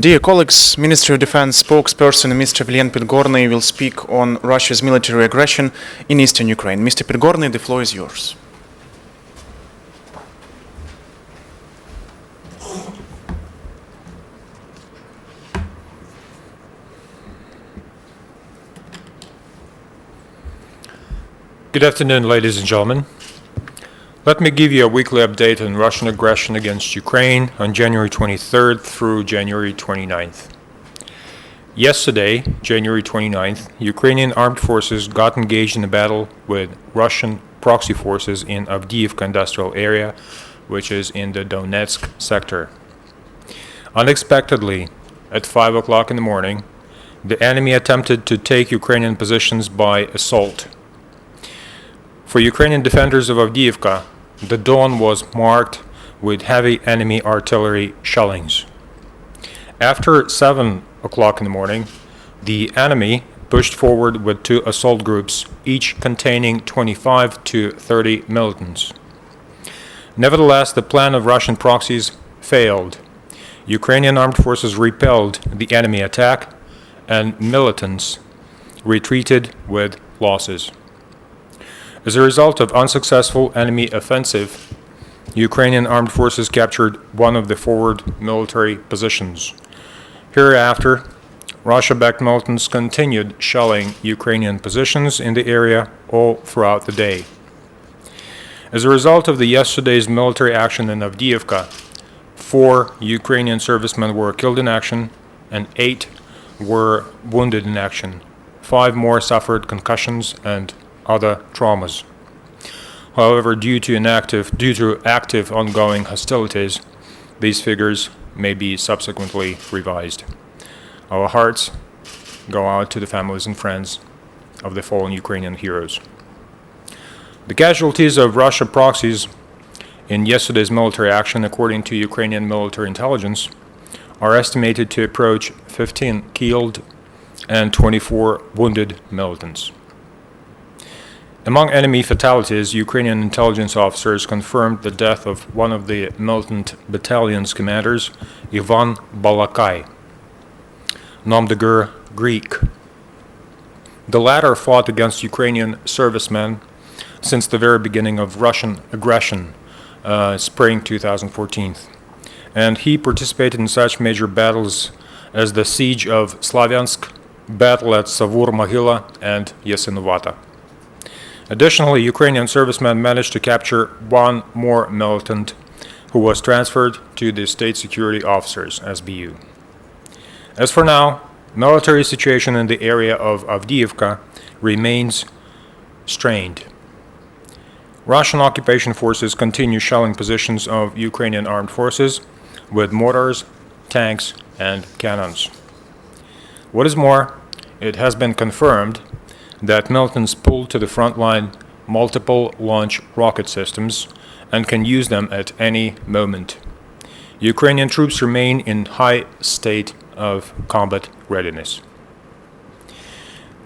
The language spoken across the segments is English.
Dear colleagues, Ministry of Defense spokesperson Mr. Vilyen Pidgornyy will speak on Russia's military aggression in eastern Ukraine. Mr. Pidgornyy, the floor is yours. Good afternoon, ladies and gentlemen. Let me give you a weekly update on Russian aggression against Ukraine on January 23rd through January 29th. Yesterday, January 29th, Ukrainian armed forces got engaged in a battle with Russian proxy forces in Avdiivka industrial area, which is in the Donetsk sector. Unexpectedly, at 5 o'clock in the morning, the enemy attempted to take Ukrainian positions by assault. For Ukrainian defenders of Avdiivka, the dawn was marked with heavy enemy artillery shellings. After 7 o'clock in the morning, the enemy pushed forward with two assault groups, each containing 25 to 30 militants. Nevertheless, the plan of Russian proxies failed. Ukrainian armed forces repelled the enemy attack, and militants retreated with losses. As a result of unsuccessful enemy offensive, Ukrainian armed forces captured one of the forward military positions. Hereafter, Russia-backed militants continued shelling Ukrainian positions in the area all throughout the day. As a result of yesterday's military action in Avdiivka, 4 Ukrainian servicemen were killed in action and 8 were wounded in action. 5 more suffered concussions and other traumas. However, due to active ongoing hostilities, these figures may be subsequently revised. Our hearts go out to the families and friends of the fallen Ukrainian heroes. The casualties of Russian proxies in yesterday's military action, according to Ukrainian military intelligence, are estimated to approach 15 killed and 24 wounded militants. Among enemy fatalities, Ukrainian intelligence officers confirmed the death of one of the militant battalion's commanders, Ivan Balakai, nom de guerre Greek. The latter fought against Ukrainian servicemen since the very beginning of Russian aggression, spring 2014, and he participated in such major battles as the Siege of Slavyansk, battle at Savur-Mohyla, and Yasinovata. Additionally, Ukrainian servicemen managed to capture one more militant who was transferred to the State Security Officers, SBU. As for now, military situation in the area of Avdiivka remains strained. Russian occupation forces continue shelling positions of Ukrainian armed forces with mortars, tanks, and cannons. What is more, it has been confirmed that militants pulled to the front line multiple launch rocket systems and can use them at any moment. Ukrainian troops remain in high state of combat readiness.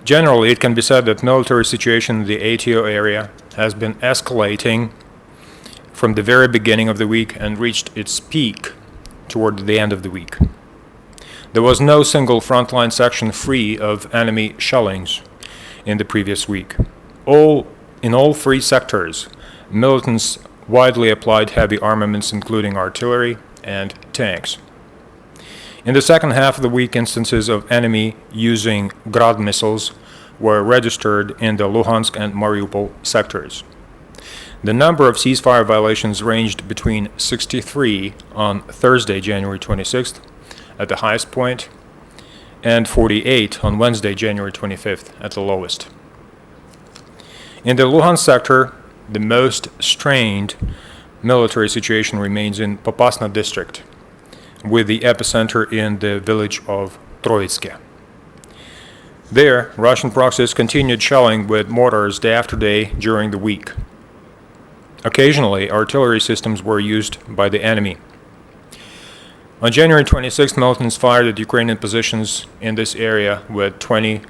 Generally, it can be said that military situation in the ATO area has been escalating from the very beginning of the week and reached its peak toward the end of the week. There was no single frontline section free of enemy shellings in the previous week. In all 3 sectors, militants widely applied heavy armaments, including artillery and tanks. In the second half of the week, instances of enemy using Grad missiles were registered in the Luhansk and Mariupol sectors. The number of ceasefire violations ranged between 63 on Thursday, January 26th, at the highest point, and 48 on Wednesday, January 25th, at the lowest. In the Luhansk sector, the most strained military situation remains in Popasna district, with the epicenter in the village of Troitske. There, Russian proxies continued shelling with mortars day after day during the week. Occasionally, artillery systems were used by the enemy. On January 26th, militants fired at Ukrainian positions in this area with 20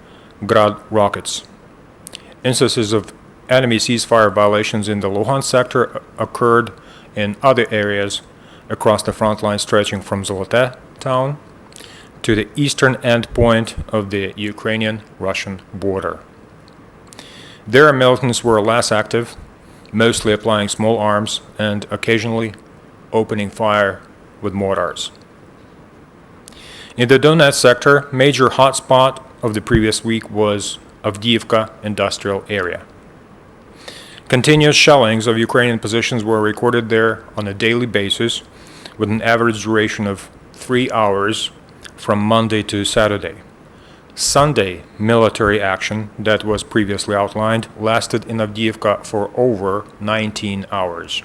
Grad rockets. Instances of enemy ceasefire violations in the Luhansk sector occurred in other areas across the front line stretching from Zolote town to the eastern endpoint of the Ukrainian-Russian border. Their militants were less active, mostly applying small arms and occasionally opening fire with mortars. In the Donetsk sector, major hotspot of the previous week was Avdiivka industrial area. Continuous shellings of Ukrainian positions were recorded there on a daily basis with an average duration of 3 hours from Monday to Saturday. Sunday military action that was previously outlined lasted in Avdiivka for over 19 hours.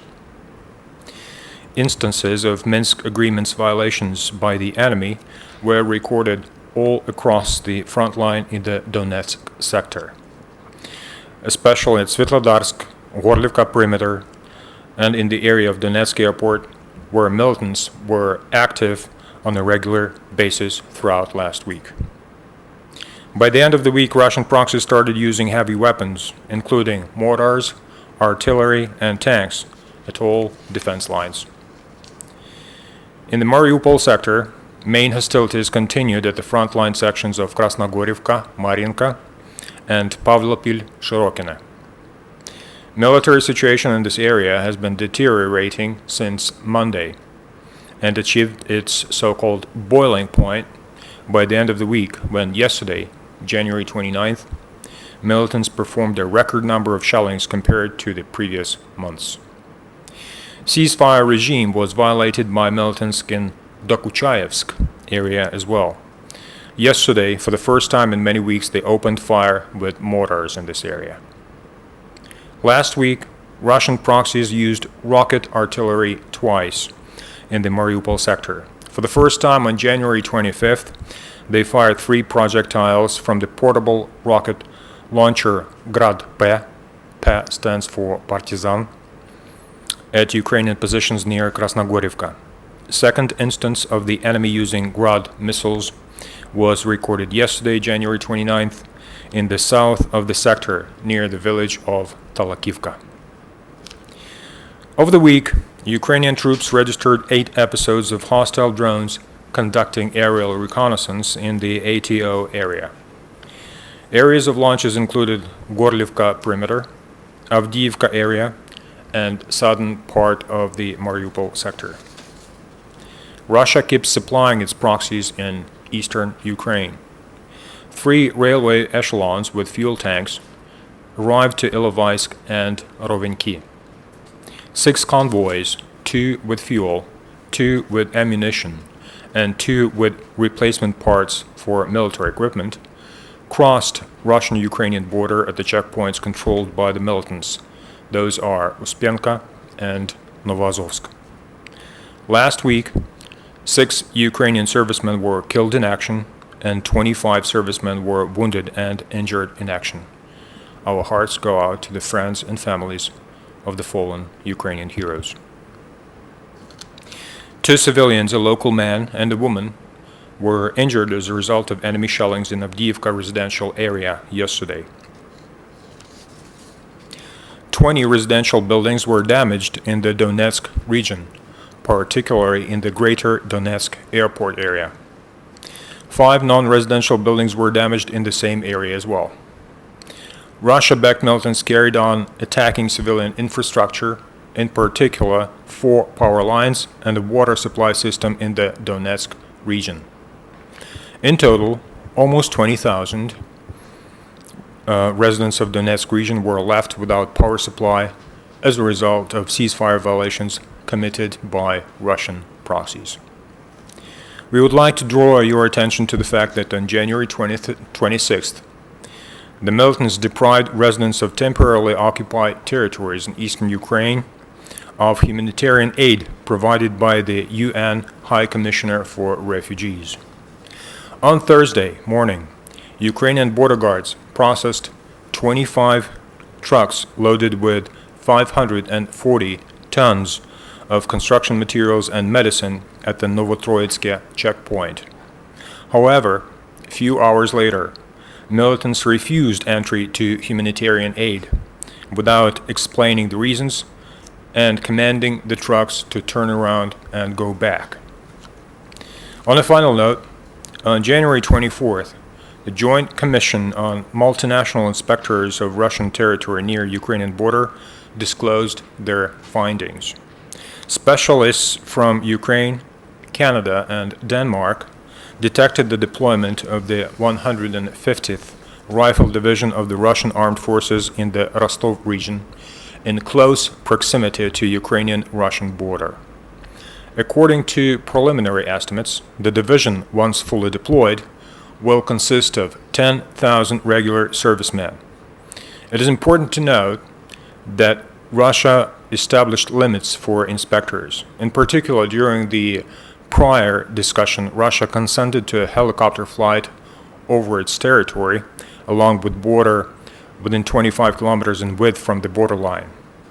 Instances of Minsk agreements violations by the enemy were recorded all across the front line in the Donetsk sector, especially at Svetlodarsk, Gorlivka perimeter, and in the area of Donetsk airport, where militants were active on a regular basis throughout last week. By the end of the week, Russian proxies started using heavy weapons, including mortars, artillery, and tanks at all defense lines. In the Mariupol sector, main hostilities continued at the frontline sections of Krasnogorivka, Marinka, and Pavlopil-Shirokine. Military situation in this area has been deteriorating since Monday and achieved its so-called boiling point by the end of the week when yesterday, January 29th, militants performed a record number of shellings compared to the previous months. Ceasefire regime was violated by militants in Dokuchayevsk area as well. Yesterday, for the first time in many weeks, they opened fire with mortars in this area. Last week, Russian proxies used rocket artillery twice in the Mariupol sector. For the first time on January 25th, they fired 3 projectiles from the portable rocket launcher Grad-P, P stands for Partizan, at Ukrainian positions near Krasnogorivka. Second instance of the enemy using Grad missiles was recorded yesterday, January 29th, in the south of the sector near the village of Talakivka. Over the week, Ukrainian troops registered 8 episodes of hostile drones conducting aerial reconnaissance in the ATO area. Areas of launches included Gorlivka perimeter, Avdiivka area, and southern part of the Mariupol sector. Russia keeps supplying its proxies in eastern Ukraine. 3 railway echelons with fuel tanks arrived to Ilovaisk and Rovenki. 6 convoys, 2 with fuel, 2 with ammunition, and 2 with replacement parts for military equipment, crossed Russian-Ukrainian border at the checkpoints controlled by the militants. Those are Uspenka and Novazovsk. Last week, 6 Ukrainian servicemen were killed in action, and 25 servicemen were wounded and injured in action. Our hearts go out to the friends and families of the fallen Ukrainian heroes. 2 civilians, a local man and a woman, were injured as a result of enemy shellings in Avdiivka residential area yesterday. 20 residential buildings were damaged in the Donetsk region, particularly in the Greater Donetsk airport area. 5 non-residential buildings were damaged in the same area as well. Russia-backed militants carried on attacking civilian infrastructure, in particular 4 power lines and a water supply system in the Donetsk region. In total, almost 20,000 residents of Donetsk region were left without power supply as a result of ceasefire violations committed by Russian proxies. We would like to draw your attention to the fact that on January 26th, the militants deprived residents of temporarily occupied territories in eastern Ukraine of humanitarian aid provided by the UN High Commissioner for Refugees. On Thursday morning, Ukrainian border guards processed 25 trucks loaded with 540 tons of construction materials and medicine at the Novotroitske checkpoint. However, a few hours later, militants refused entry to humanitarian aid without explaining the reasons and commanding the trucks to turn around and go back. On a final note, On January 24th, the Joint Commission on Multinational Inspectors of Russian Territory near Ukrainian border disclosed their findings. Specialists from Ukraine, Canada, and Denmark detected the deployment of the 150th Rifle Division of the Russian Armed Forces in the Rostov region in close proximity to Ukrainian-Russian border. According to preliminary estimates, the division, once fully deployed, will consist of 10,000 regular servicemen. It is important to note that Russia established limits for inspectors. In particular, during the prior discussion, Russia consented to a helicopter flight over its territory, along with border within 25 kilometers in width from the borderline.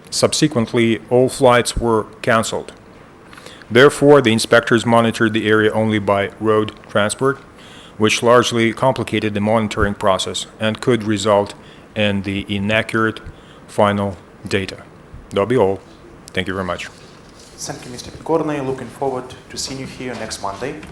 Subsequently, all flights were cancelled. Therefore, the inspectors monitored the area only by road transport, which largely complicated the monitoring process and could result in the inaccurate final data. That'll be all. Thank you very much. Thank you, Mr. Pidgornyy. Looking forward to seeing you here next Monday.